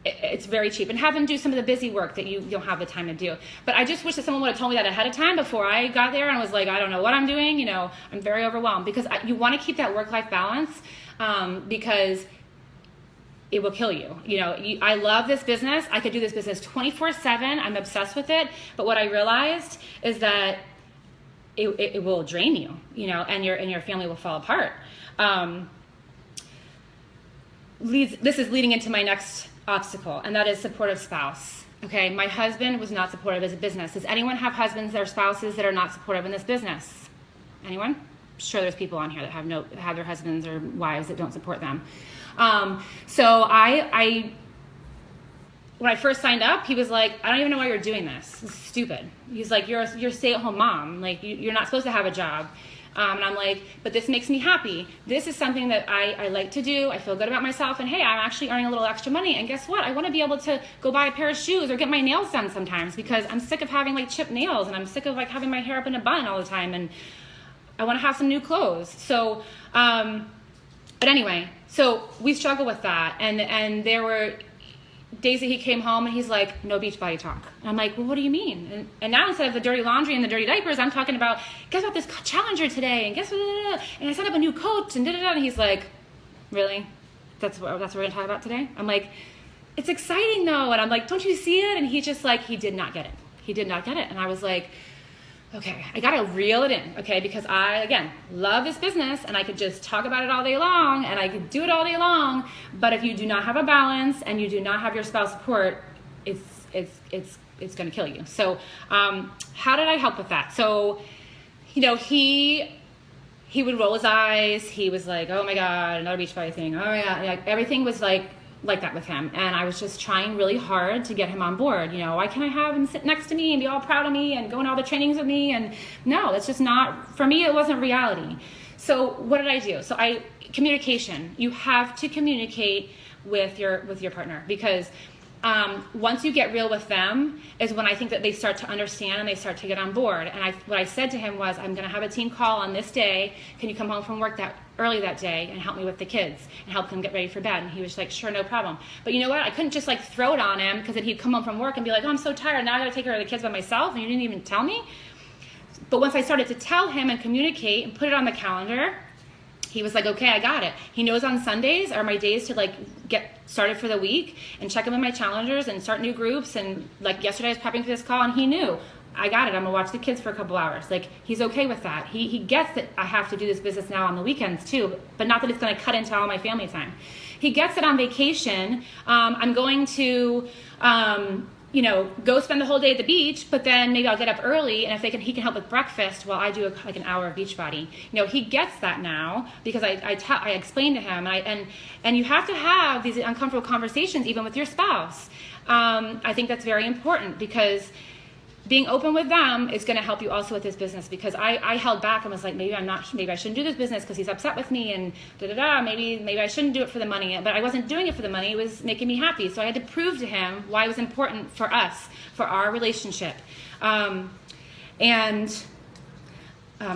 A: It's very cheap, and have them do some of the busy work that you don't have the time to do. But I just wish that someone would have told me that ahead of time before I got there, and was like, I don't know what I'm doing. I'm very overwhelmed, because you want to keep that work-life balance, because it will kill you. I love this business. I could do this business 24/7. I'm obsessed with it. But what I realized is that it will drain you, and your family will fall apart. This is leading into my next obstacle, and that is supportive spouse. Okay, my husband was not supportive as a business. Does anyone have husbands or spouses that are not supportive in this business? Anyone? Sure, there's people on here that have their husbands or wives that don't support them. So I when I first signed up, he was like, I don't even know why you're doing this. This is stupid. He's like, you're a stay-at-home mom. Like, you're not supposed to have a job. And I'm like, but this makes me happy. This is something that I like to do. I feel good about myself. And hey, I'm actually earning a little extra money. And guess what? I want to be able to go buy a pair of shoes or get my nails done sometimes, because I'm sick of having like chipped nails, and I'm sick of like having my hair up in a bun all the time. And I want to have some new clothes. So, but anyway, so we struggle with that. And there were days that he came home and he's like, no Beachbody talk. And I'm like, well, what do you mean? And now instead of the dirty laundry and the dirty diapers, I'm talking about, guess what, this challenger today, and guess what, and I set up a new coach, and and he's like, really? That's what we're gonna talk about today? I'm like, it's exciting though. And I'm like, don't you see it? And he just like, he did not get it. He did not get it. And I was like, okay, I gotta reel it in, okay? Because I, again, love this business, and I could just talk about it all day long, and I could do it all day long, but if you do not have a balance and you do not have your spouse support, it's gonna kill you. So how did I help with that? So, you know, he would roll his eyes. He was like, oh my God, another Beachbody thing. Oh my God, like, everything was like that with him, and I was just trying really hard to get him on board. You know, why can't I have him sit next to me and be all proud of me and go in all the trainings with me? And no, that's just not, for me, it wasn't reality. So what did I do? So communication. You have to communicate with your partner, because once you get real with them is when I think that they start to understand and they start to get on board. And what I said to him was, I'm going to have a team call on this day. Can you come home from work early that day and help me with the kids and help them get ready for bed? And he was like, sure, no problem. But you know what? I couldn't just like throw it on him, because then he'd come home from work and be like, oh, I'm so tired. Now I got to take care of the kids by myself, and you didn't even tell me. But once I started to tell him and communicate and put it on the calendar, he was like, okay, I got it. He knows on Sundays are my days to like get started for the week and check in with my challengers and start new groups. And like yesterday I was prepping for this call, and he knew, I got it. I'm gonna watch the kids for a couple hours. Like, he's okay with that. He gets that I have to do this business now on the weekends too, but not that it's gonna cut into all my family time. He gets it on vacation. I'm going to, you know, go spend the whole day at the beach, but then maybe I'll get up early, and if he can help with breakfast while I do like an hour of Beachbody. You know, he gets that now, because I explained to him, and you have to have these uncomfortable conversations even with your spouse. I think that's very important, because being open with them is going to help you also with this business, because I held back and was like, maybe I shouldn't do this business because he's upset with me, and maybe I shouldn't do it for the money. But I wasn't doing it for the money. It was making me happy. So I had to prove to him why it was important for us, for our relationship. I'm trying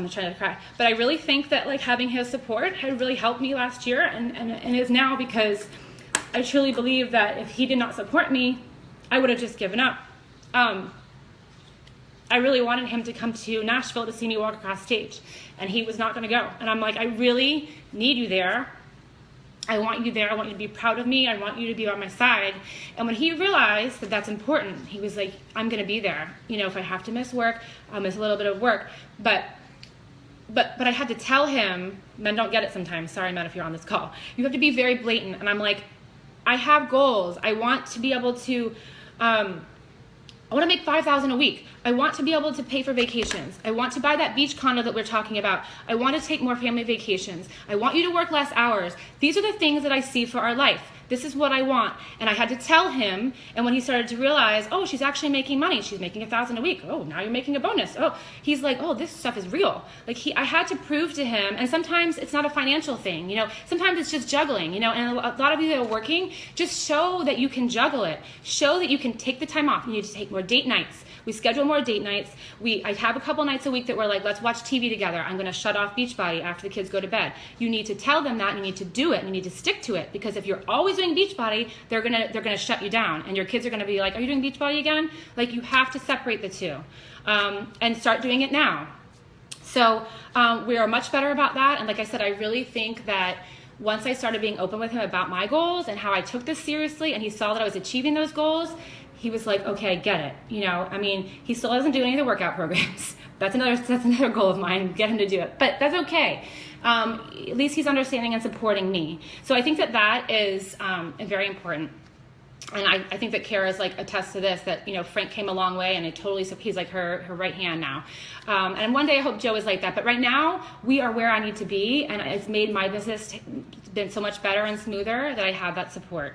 A: to cry, but I really think that like having his support had really helped me last year, and is now, because I truly believe that if he did not support me, I would have just given up. I really wanted him to come to Nashville to see me walk across stage, and he was not going to go. And I'm like, I really need you there. I want you there. I want you to be proud of me. I want you to be by my side. And when he realized that that's important, he was like, I'm going to be there. You know, if I have to miss work, I'll miss a little bit of work. But I had to tell him, men don't get it sometimes. Sorry, men, if you're on this call. You have to be very blatant. And I'm like, I have goals. I want to be able to, I want to make $5,000 a week. I want to be able to pay for vacations. I want to buy that beach condo that we're talking about. I want to take more family vacations. I want you to work less hours. These are the things that I see for our life. This is what I want. And I had to tell him, and when he started to realize, oh, she's actually making money. She's making $1,000 a week. Oh, now you're making a bonus. Oh, he's like, oh, this stuff is real. Like I had to prove to him, and sometimes it's not a financial thing, you know, sometimes it's just juggling, you know, and a lot of you that are working, just show that you can juggle it. Show that you can take the time off. You need to take more date nights. We schedule more date nights. I have a couple nights a week that we're like, let's watch TV together. I'm going to shut off Beachbody after the kids go to bed. You need to tell them that. You need to do it. You need to stick to it, because if you're always doing Beachbody, they're gonna shut you down, and your kids are gonna be like, are you doing Beachbody again? Like, you have to separate the two, and start doing it now. So we are much better about that. And like I said, I really think that once I started being open with him about my goals and how I took this seriously, and he saw that I was achieving those goals, he was like, okay, I get it. You know, I mean, he still doesn't do any of the workout programs. That's another goal of mine, get him to do it. But that's okay. At least he's understanding and supporting me. So I think that is very important. and I think that Kara's like attests to this, that, you know, Frank came a long way, and he's like her right hand now. And one day I hope Joe is like that. But right now we are where I need to be, and it's made my business been so much better and smoother that I have that support.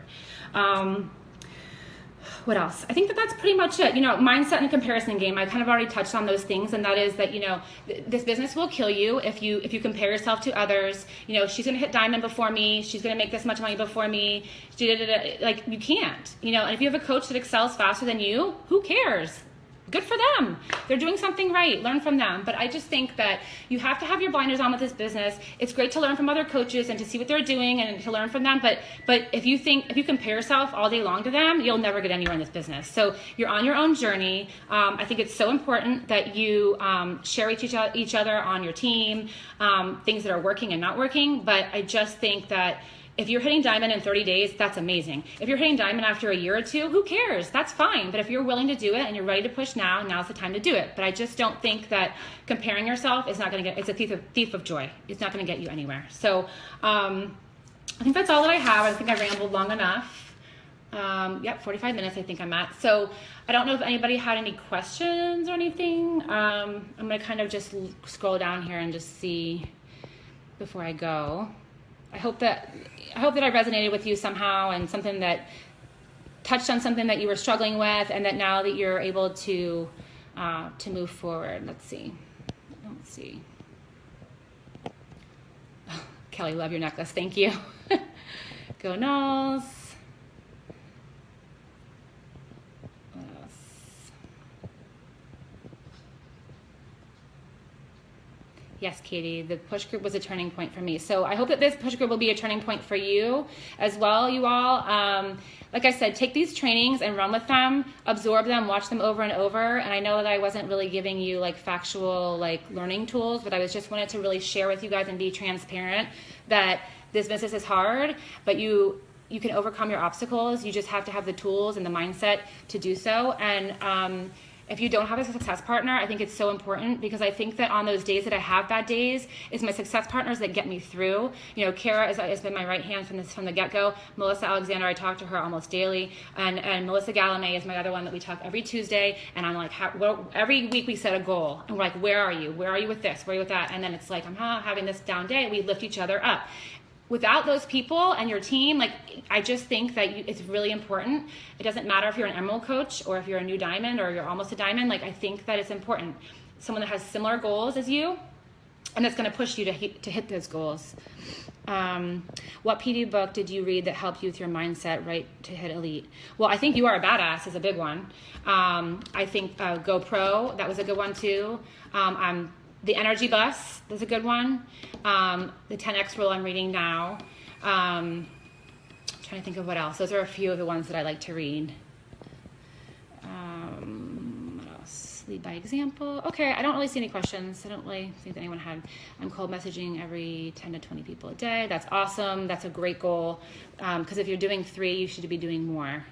A: What else? I think that that's pretty much it. You know, mindset and comparison game. I kind of already touched on those things, and that is that, you know, this business will kill you if you compare yourself to others. You know, she's gonna hit diamond before me. She's gonna make this much money before me. Like, you can't. You know, and if you have a coach that excels faster than you, who cares? Good for them. They're doing something right. Learn from them. But I just think that you have to have your blinders on with this business. It's great to learn from other coaches and to see what they're doing and to learn from them. But if you compare yourself all day long to them, you'll never get anywhere in this business. So you're on your own journey. I think it's so important that you share each other on your team, things that are working and not working. But I just think that if you're hitting diamond in 30 days, that's amazing. If you're hitting diamond after a year or two, who cares? That's fine. But if you're willing to do it and you're ready to push now's the time to do it. But I just don't think that comparing yourself is not going to it's a thief of joy. It's not going to get you anywhere. So I think that's all that I have. I think I rambled long enough. 45 minutes I think I'm at. So I don't know if anybody had any questions or anything. I'm going to kind of just scroll down here and just see before I go. I hope that I resonated with you somehow, and something that touched on something that you were struggling with, and that now that you're able to move forward. Let's see. Oh, Kelly, love your necklace. Thank you. Go Noles. What else? Yes, Katie, the push group was a turning point for me. So I hope that this push group will be a turning point for you as well, you all. Like I said, take these trainings and run with them, absorb them, watch them over and over. And I know that I wasn't really giving you like factual like learning tools, but I was just wanted to really share with you guys and be transparent that this business is hard, but you can overcome your obstacles. You just have to have the tools and the mindset to do so. And if you don't have a success partner, I think it's so important, because I think that on those days that I have bad days, it's my success partners that get me through. You know, Kara has been my right hand from the get-go. Melissa Alexander, I talk to her almost daily. And Melissa Gallamay is my other one that we talk every Tuesday. And I'm like, every week we set a goal. And we're like, where are you? Where are you with this? Where are you with that? And then it's like, I'm having this down day. We lift each other up. Without those people and your team, like, I just think that it's really important. It doesn't matter if you're an emerald coach or if you're a new diamond or you're almost a diamond. Like, I think that it's important. Someone that has similar goals as you, and that's going to push you to hit those goals. What PD book did you read that helped you with your mindset right to hit elite? Well, I think You Are a Badass is a big one. I think GoPro, that was a good one too. The Energy Bus is a good one. The 10X Rule I'm reading now. I'm trying to think of what else. Those are a few of the ones that I like to read. What else? Lead by example. Okay, I don't really see any questions. I don't really think that anyone had. I'm cold messaging every 10 to 20 people a day. That's awesome. That's a great goal. Because if you're doing 3, you should be doing more.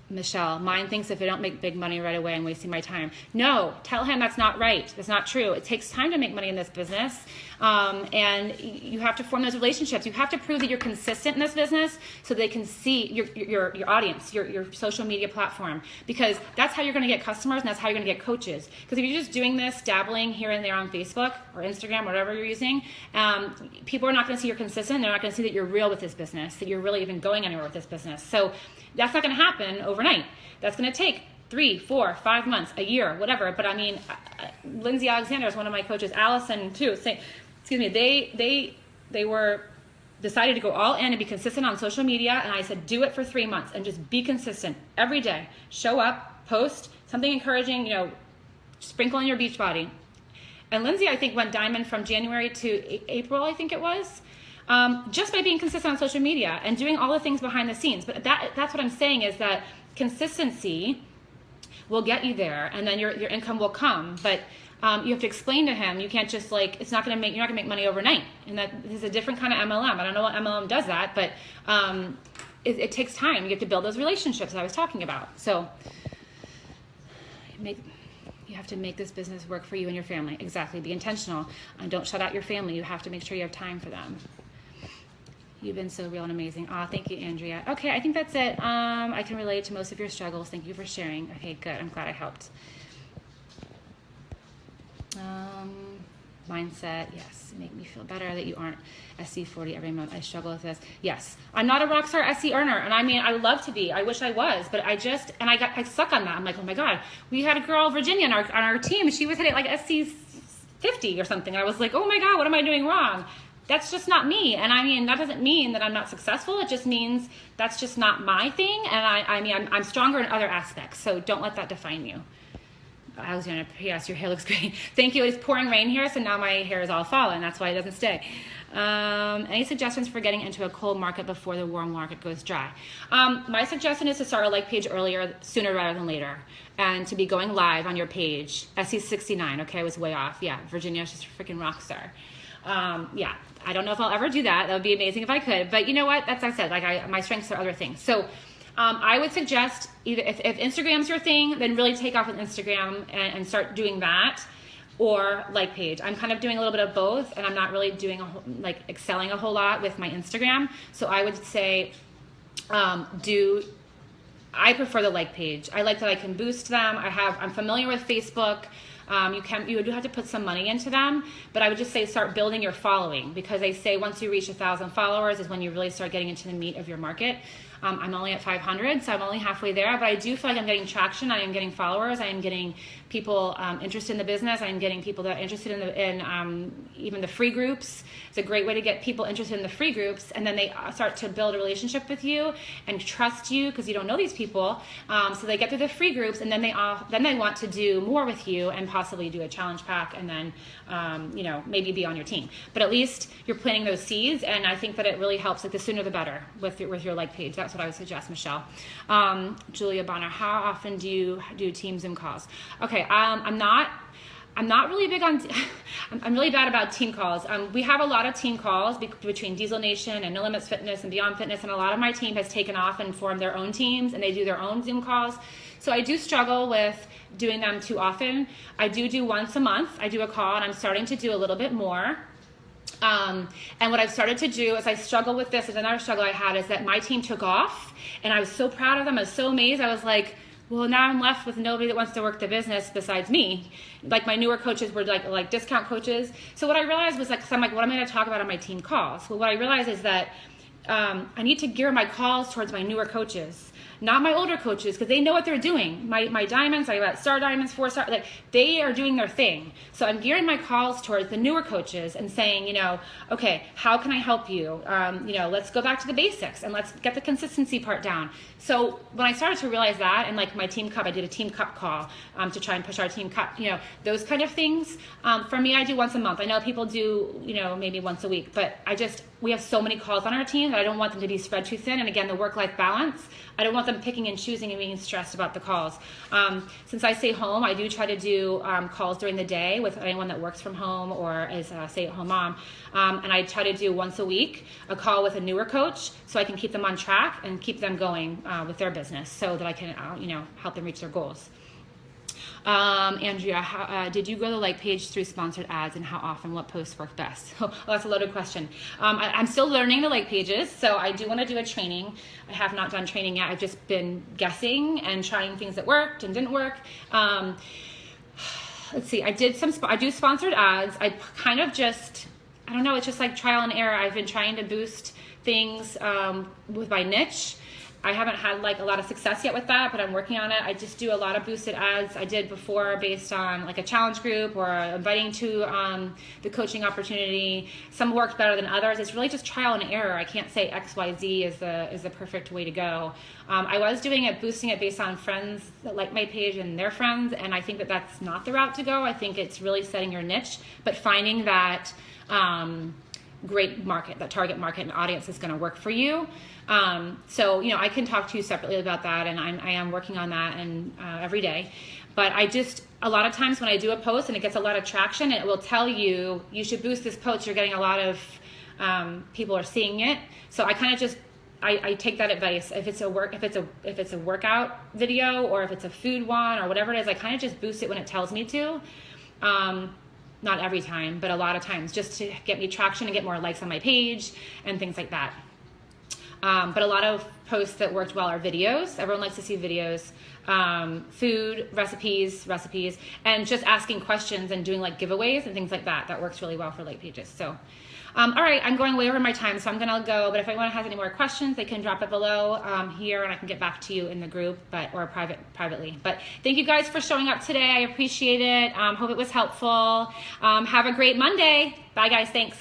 A: Michelle, mine thinks if I don't make big money right away, I'm wasting my time. No, tell him that's not right. That's not true. It takes time to make money in this business. And you have to form those relationships. You have to prove that you're consistent in this business so they can see your audience, your social media platform, because that's how you're going to get customers and that's how you're going to get coaches. Because if you're just doing this, dabbling here and there on Facebook or Instagram, whatever you're using, people are not going to see you're consistent. They're not going to see that you're real with this business, that you're really even going anywhere with this business. So that's not going to happen overnight. That's going to take 3, 4, 5 months, a year, whatever. But I mean, Lindsay Alexander is one of my coaches. Allison too. They were decided to go all in and be consistent on social media. And I said, do it for 3 months and just be consistent every day. Show up, post something encouraging, sprinkle in your Beachbody. And Lindsay, I think, went diamond from January to April, I think it was. Just by being consistent on social media and doing all the things behind the scenes. But that's what I'm saying, is that consistency will get you there, and then your income will come. But you have to explain to him, you can't just you're not going to make money overnight. And that this is a different kind of MLM. I don't know what MLM does that, but it takes time. You have to build those relationships that I was talking about. So You have to make this business work for you and your family. Exactly. Be intentional. And don't shut out your family. You have to make sure you have time for them. You've been so real and amazing. Aw, thank you, Andrea. Okay, I think that's it. I can relate to most of your struggles. Thank you for sharing. Okay, good. I'm glad I helped. Mindset, yes. Make me feel better that you aren't SC40 every month. I struggle with this. Yes. I'm not a rockstar SC earner. And I mean, I would love to be. I wish I was. But I just, and I suck on that. I'm like, oh my God. We had a girl, Virginia, on our team. She was hitting like SC 50 or something. And I was like, oh my God, what am I doing wrong? That's just not me. And I mean, that doesn't mean that I'm not successful. It just means that's just not my thing. And I mean, I'm stronger in other aspects. So don't let that define you. Alexandra, yes, your hair looks great. Thank you. It's pouring rain here, so now my hair is all fallen. That's why it doesn't stay. Any suggestions for getting into a cold market before the warm market goes dry? My suggestion is to start a like page earlier, sooner rather than later, and to be going live on your page. SC69, okay, I was way off. Yeah, Virginia's just a freaking rock star. Yeah, I don't know if I'll ever do that. That would be amazing if I could. But you know what? That's like I said, like my strengths are other things. So I would suggest either if Instagram's your thing, then really take off with Instagram and start doing that, or like page. I'm kind of doing a little bit of both, and I'm not really doing like excelling a whole lot with my Instagram. So I would say I prefer the like page. I like that I can boost them. I'm familiar with Facebook. You do have to put some money into them, but I would just say start building your following, because they say once you reach 1,000 followers is when you really start getting into the meat of your market. I'm only at 500, so I'm only halfway there, but I do feel like I'm getting traction. I am getting followers. I am getting people interested in the business. I am getting people that are interested in even the free groups. It's a great way to get people interested in the free groups, and then they start to build a relationship with you and trust you because you don't know these people. So they get through the free groups, and then they want to do more with you and possibly do a challenge pack, and then maybe be on your team. But at least you're planting those seeds, and I think that it really helps. Like the sooner the better with your like page. That's what I would suggest, Michelle. Julia Bonner, how often do you do team Zoom calls? Okay, I'm not really big on. I'm really bad about team calls. We have a lot of team calls between Diesel Nation and No Limits Fitness and Beyond Fitness, and a lot of my team has taken off and formed their own teams, and they do their own Zoom calls. So I do struggle with doing them too often. I do once a month. I do a call, and I'm starting to do a little bit more. And what I've started to do is I struggle with this. And another struggle I had is that my team took off, and I was so proud of them. I was so amazed. I was like, well, now I'm left with nobody that wants to work the business besides me. Like my newer coaches were like discount coaches. So what I realized was I'm like, what am I going to talk about on my team calls? Well, what I realized is that I need to gear my calls towards my newer coaches, not my older coaches, because they know what they're doing. My diamonds, I got star diamonds, 4-star, like they are doing their thing. So I'm gearing my calls towards the newer coaches and saying, okay, how can I help you? Let's go back to the basics and let's get the consistency part down. So when I started to realize that, and like my team cup, I did a team cup call to try and push our team cup, those kind of things. For me, I do once a month. I know people do, maybe once a week, but we have so many calls on our team that I don't want them to be spread too thin. And again, the work-life balance, I don't want them picking and choosing and being stressed about the calls. Since I stay home, I do try to do calls during the day with anyone that works from home or is a stay-at-home mom. And I try to do once a week a call with a newer coach so I can keep them on track and keep them going with their business so that I can, help them reach their goals. Andrea, did you grow the like page through sponsored ads, and how often? What posts work best? Well, that's a loaded question. I'm still learning the like pages, so I do want to do a training. I have not done training yet. I've just been guessing and trying things that worked and didn't work. Let's see. I do sponsored ads. I kind of just, I don't know. It's just like trial and error. I've been trying to boost things with my niche. I haven't had like a lot of success yet with that, but I'm working on it. I just do a lot of boosted ads I did before based on like a challenge group or inviting to the coaching opportunity. Some worked better than others. It's really just trial and error. I can't say XYZ is the perfect way to go. I was doing it, boosting it based on friends that like my page and their friends, and I think that that's not the route to go. I think it's really setting your niche, but finding that great market, that target market and audience is going to work for you. So, I can talk to you separately about that, and I am working on that and every day. But a lot of times when I do a post and it gets a lot of traction, it will tell you should boost this post. You're getting a lot of people are seeing it. So I kind of just I take that advice. If it's a workout video, or if it's a food one, or whatever it is, I kind of just boost it when it tells me to. Not every time, but a lot of times, just to get me traction and get more likes on my page and things like that. But a lot of posts that worked well are videos. Everyone likes to see videos. Food, recipes, and just asking questions and doing like giveaways and things like that. That works really well for like pages. So, all right, I'm going way over my time, so I'm gonna go. But if anyone has any more questions, they can drop it below here, and I can get back to you in the group, or privately. But thank you guys for showing up today. I appreciate it. Hope it was helpful. Have a great Monday. Bye, guys. Thanks.